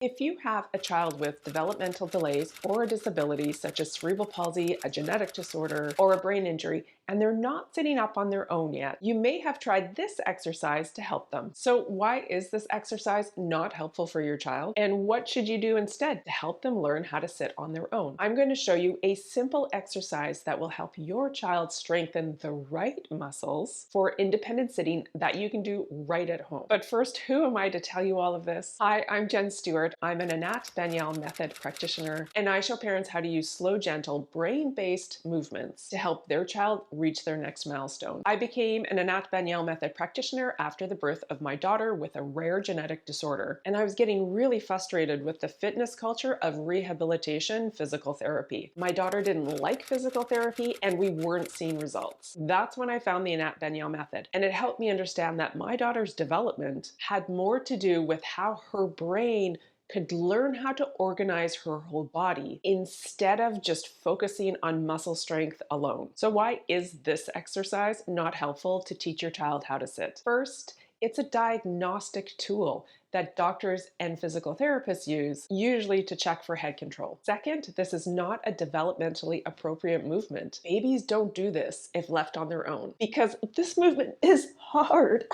If you have a child with developmental delays or a disability such as cerebral palsy, a genetic disorder, or a brain injury, and they're not sitting up on their own yet, you may have tried this exercise to help them. So why is this exercise not helpful for your child? And what should you do instead to help them learn how to sit on their own? I'm going to show you a simple exercise that will help your child strengthen the right muscles for independent sitting that you can do right at home. But first, who am I to tell you all of this? Hi, I'm Jen Stewart. I'm an Anat Baniel method practitioner, and I show parents how to use slow, gentle, brain-based movements to help their child reach their next milestone. I became an Anat Baniel method practitioner after the birth of my daughter with a rare genetic disorder, and I was getting really frustrated with the fitness culture of rehabilitation physical therapy. My daughter didn't like physical therapy, and we weren't seeing results. That's when I found the Anat Baniel method, and it helped me understand that my daughter's development had more to do with how her brain could learn how to organize her whole body instead of just focusing on muscle strength alone. So why is this exercise not helpful to teach your child how to sit? First, it's a diagnostic tool that doctors and physical therapists use, usually to check for head control. Second, this is not a developmentally appropriate movement. Babies don't do this if left on their own because this movement is hard.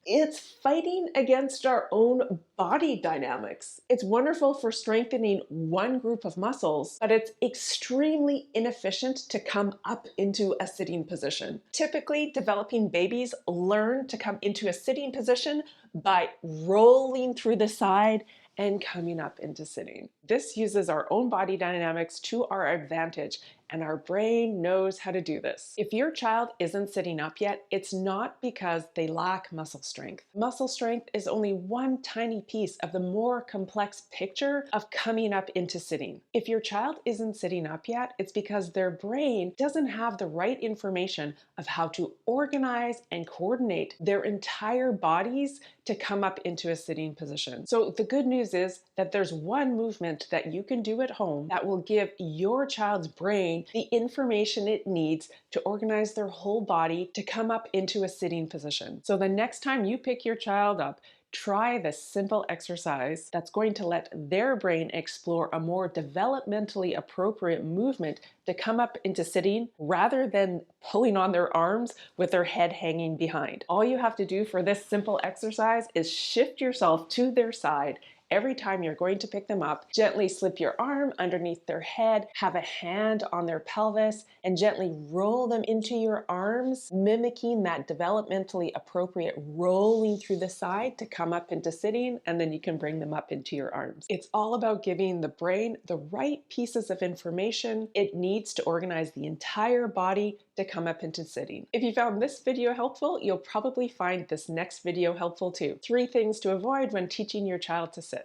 It's fighting against our own body dynamics. It's wonderful for strengthening one group of muscles, but it's extremely inefficient to come up into a sitting position. Typically, developing babies learn to come into a sitting position by rolling through the side and coming up into sitting. This uses our own body dynamics to our advantage, and our brain knows how to do this. If your child isn't sitting up yet, it's not because they lack muscle strength. Muscle strength is only one tiny piece of the more complex picture of coming up into sitting. If your child isn't sitting up yet, it's because their brain doesn't have the right information of how to organize and coordinate their entire bodies to come up into a sitting position. So the good news is that there's one movement that you can do at home that will give your child's brain the information it needs to organize their whole body to come up into a sitting position. So the next time you pick your child up, try this simple exercise that's going to let their brain explore a more developmentally appropriate movement to come up into sitting rather than pulling on their arms with their head hanging behind. All you have to do for this simple exercise is shift yourself to their side. Every time you're going to pick them up, gently slip your arm underneath their head, have a hand on their pelvis, and gently roll them into your arms, mimicking that developmentally appropriate rolling through the side to come up into sitting, and then you can bring them up into your arms. It's all about giving the brain the right pieces of information it needs to organize the entire body to come up into sitting. If you found this video helpful, you'll probably find this next video helpful too. 3 things to avoid when teaching your child to sit.